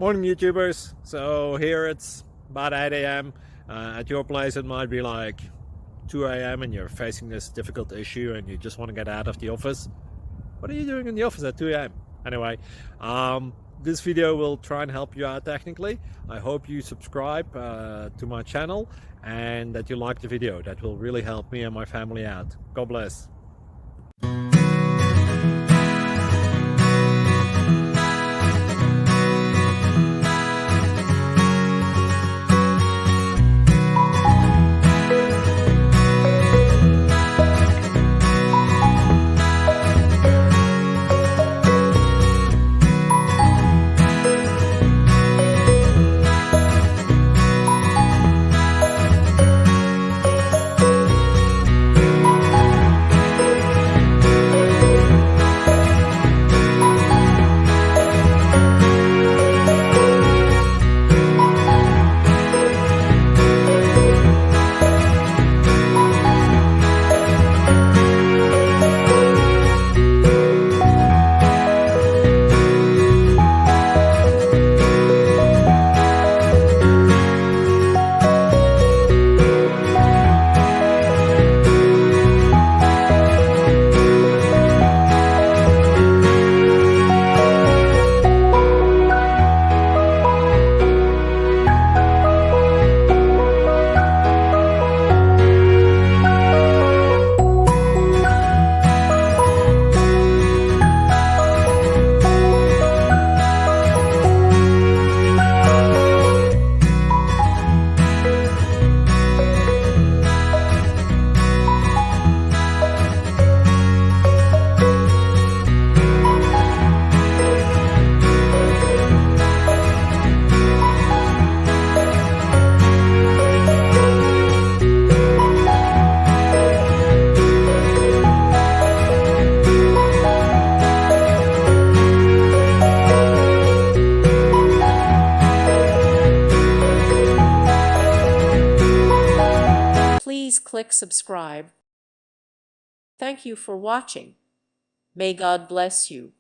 Morning YouTubers. So here it's about 8 a.m. At your place it might be like 2 a.m. and you're facing this difficult issue and you just want to get out of the office. What are you doing in the office at 2 a.m.? Anyway, this video will try and help you out technically. I hope you subscribe to my channel and that you like the video. That will really help me and my family out. God bless. Please click subscribe. Thank you for watching. May God bless you.